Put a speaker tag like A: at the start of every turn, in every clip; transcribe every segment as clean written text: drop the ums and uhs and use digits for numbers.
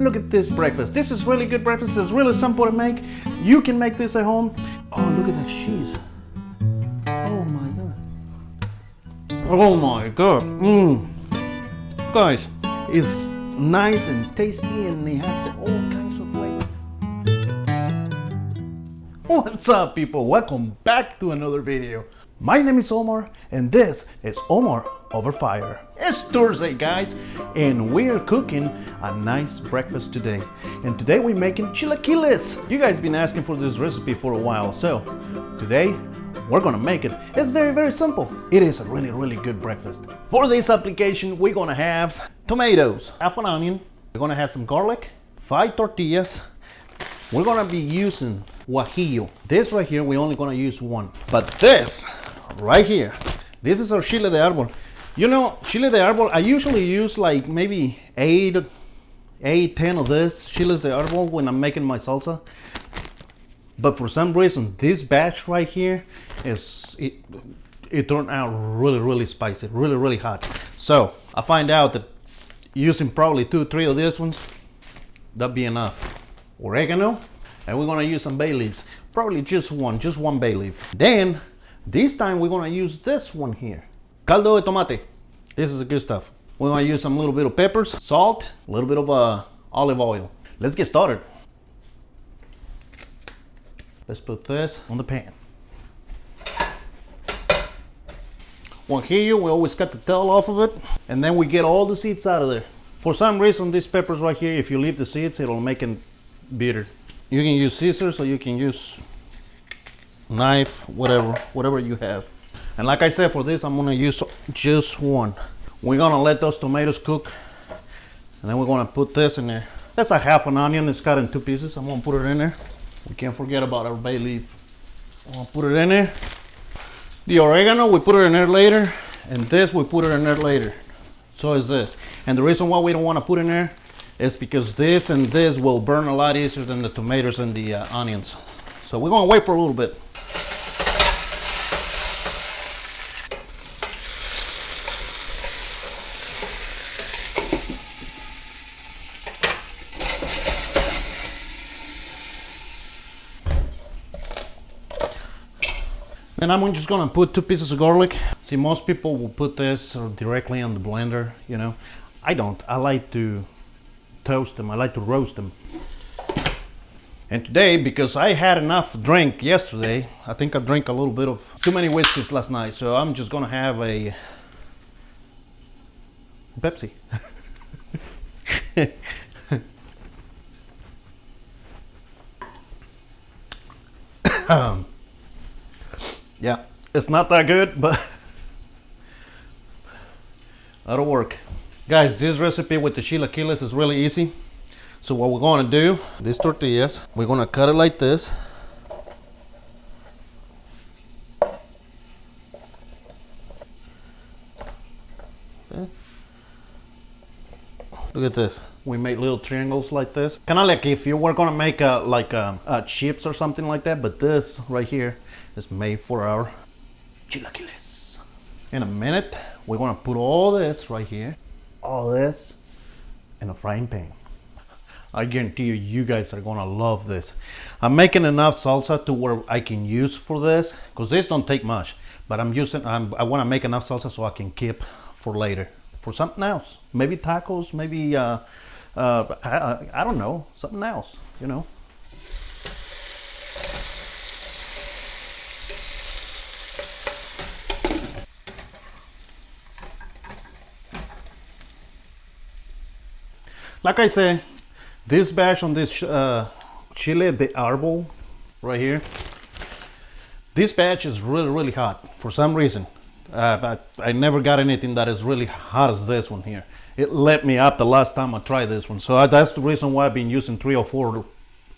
A: Look at this breakfast. This is really good breakfast. It's really simple to make. You can make this at home. Oh, look at that cheese. Oh my god. Oh my god. Guys, it's nice and tasty and it has all kinds of flavor. What's up, people? Welcome back to another video. My name is Omar and this is Omar Over Fire. It's Thursday, guys, and we're cooking a nice breakfast today. And today we're making chilaquiles. You guys been asking for this recipe for a while, so today we're gonna make it. It's very simple. It is a really good breakfast. For this application, we're gonna have tomatoes, half an onion, we're gonna have some garlic, 5 tortillas. We're gonna be using guajillo. This right here, we're only gonna use one. But this right here, this is our chile de árbol. You know, chile de árbol, I usually use like maybe 10 of this chiles de árbol when I'm making my salsa. But for some reason, this batch right here it turned out really spicy, really hot. So I find out that using probably 2-3 of these ones, that'd be enough. Oregano, and we're gonna use some bay leaves. Probably just one bay leaf. Then this time we're gonna use this one here, caldo de tomate. This is the good stuff. We're gonna use some little bit of peppers, salt, a little bit of olive oil. Let's get started. Let's put this on the pan. Guajillo, we always cut the tail off of it, and then we get all the seeds out of there. For some reason, these peppers right here, if you leave the seeds, it'll make it bitter. You can use scissors or you can use knife, whatever you have. And like I said, for this I'm gonna use just one. We're gonna let those tomatoes cook, and then we're gonna put this in there. That's a half an onion. It's cut in 2 pieces. I'm gonna put it in there. We can't forget about our bay leaf. I'm gonna put it in there. The oregano, we put it in there later, and this we put it in there later. So is this. And the reason why we don't want to put in there is because this and this will burn a lot easier than the tomatoes and the onions. So we're gonna wait for a little bit. Then I'm just gonna put 2 pieces of garlic. See, most people will put this directly on the blender, you know. I don't. I like to toast them. I like to roast them. And today, because I had enough drink yesterday, I think I drank a little bit of too many whiskeys last night, so I'm just gonna have a Pepsi. Yeah, it's not that good, but that'll work. Guys, this recipe with the chilaquiles is really easy. So what we're gonna do, these tortillas, we're gonna cut it like this. Okay. Look at this. We made little triangles like this. Kind of like if you were gonna make chips or something like that, but this right here is made for our chilaquiles. In a minute, we're gonna put all this right here, all this in a frying pan. I guarantee you, you guys are gonna love this. I'm making enough salsa to where I can use for this, because this don't take much, but I wanna make enough salsa so I can keep for later, for something else. Maybe tacos, maybe, I don't know, something else, you know. Like I say, this batch on this chile de árbol right here, this batch is really hot for some reason. I never got anything that is really hot as this one here. It lit me up the last time I tried this one, so that's the reason why I've been using 3 or 4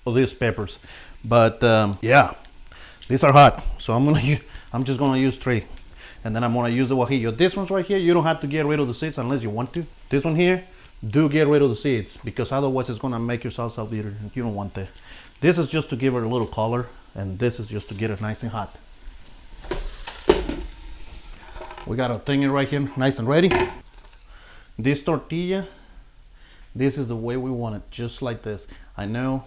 A: of these peppers. But yeah, these are hot, so I'm just gonna use 3, and then I'm gonna use the guajillo. This one's right here, you don't have to get rid of the seeds unless you want to. This one here, do get rid of the seeds, because otherwise it's gonna make your salsa bitter. You don't want that. This is just to give it a little color, and this is just to get it nice and hot. We got our thing right here, nice and ready. This tortilla This is the way we want it, just like this. I know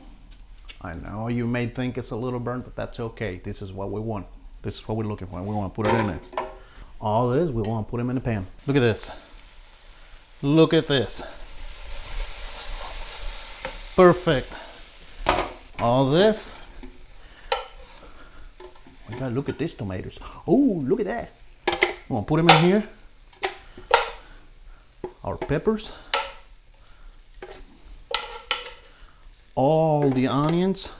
A: you may think it's a little burnt, but that's okay. This is what we want. This is what we're looking for. We want to put it in there. All this, we want to put them in the pan. Look at this. Look at this. Perfect. All this. We gotta look at these tomatoes. Oh, look at that. We're gonna put them in here. Our peppers. All the onions.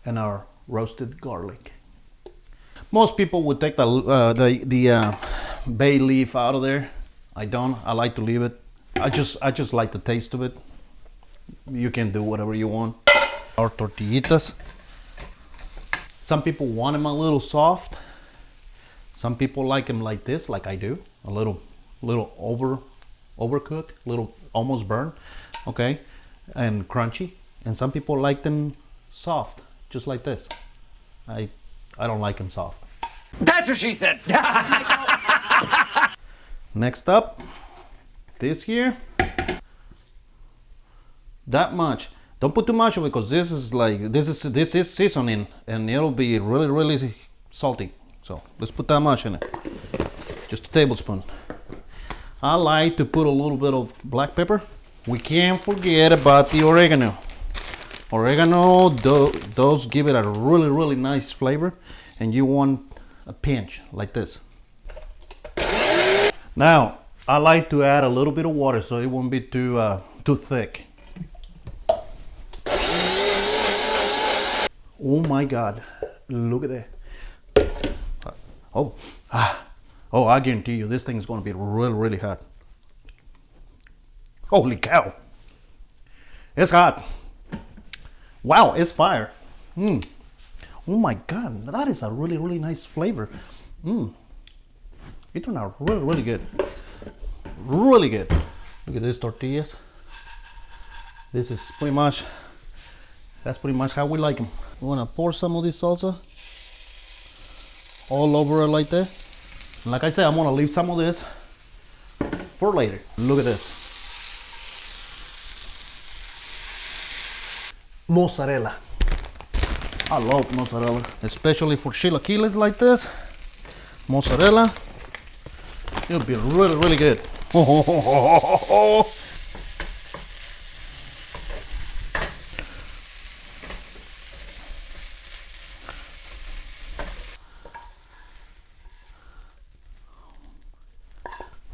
A: And our roasted garlic. Most people would take the bay leaf out of there. I don't. I like to leave it. I just like the taste of it. You can do whatever you want. Our tortillitas. Some people want them a little soft. Some people like them like this, like I do. A little overcooked, little almost burnt. Okay, and crunchy. And some people like them soft, just like this. I don't like them soft.
B: That's what she said.
A: Next up, this here. That much. Don't put too much of it because this is seasoning and it'll be really salty. So let's put that much in it. Just a tablespoon. I like to put a little bit of black pepper. We can't forget about the oregano. Oregano those give it a really nice flavor, and you want a pinch like this. Now I like to add a little bit of water so it won't be too thick. Oh my God, look at that. Oh, I guarantee you this thing is going to be really hot. Holy cow. It's hot. Wow, it's fire. Oh my God, that is a really nice flavor. It turned out really good. Really good. Look at these tortillas. This is that's pretty much how we like them. We want to pour some of this salsa all over it like that. And like I said, I'm going to leave some of this for later. Look at this. Mozzarella. I love mozzarella, especially for chilaquiles like this. Mozzarella, it'll be really good.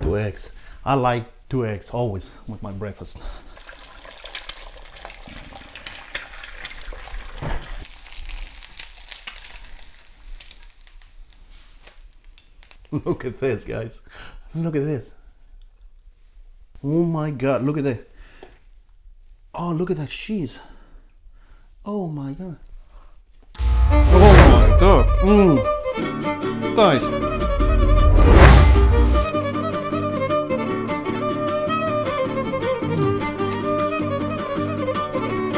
A: 2 eggs. I like 2 eggs always with my breakfast. Look at this, guys. Look at this. Oh my God, look at that. Oh, look at that cheese. Oh my God. Oh my God. Guys.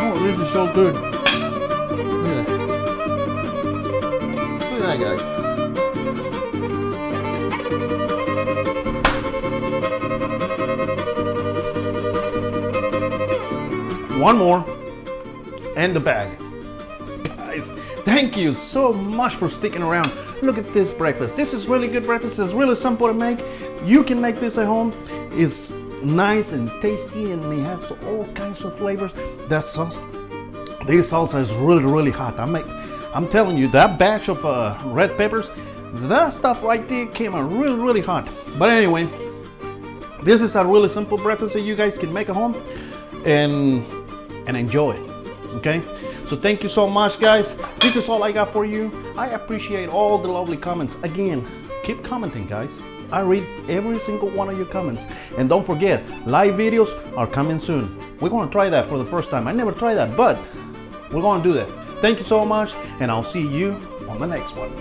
A: Oh, this is so good. Look at that. Look at that, guys. One more and the bag. Guys, thank you so much for sticking around. Look at this breakfast. This is really good breakfast. It's really simple to make. You can make this at home. It's nice and tasty and it has all kinds of flavors. That sauce, this salsa is really hot. I'm telling you, that batch of red peppers, that stuff right there came out really hot. But anyway, this is a really simple breakfast that you guys can make at home and enjoy. Okay, so thank you so much, guys. This is all I got for you. I appreciate all the lovely comments. Again, keep commenting, guys. I read every single one of your comments. And don't forget, live videos are coming soon. We're going to try that for the first time. I never tried that, but we're going to do that. Thank you so much, and I'll see you on the next one.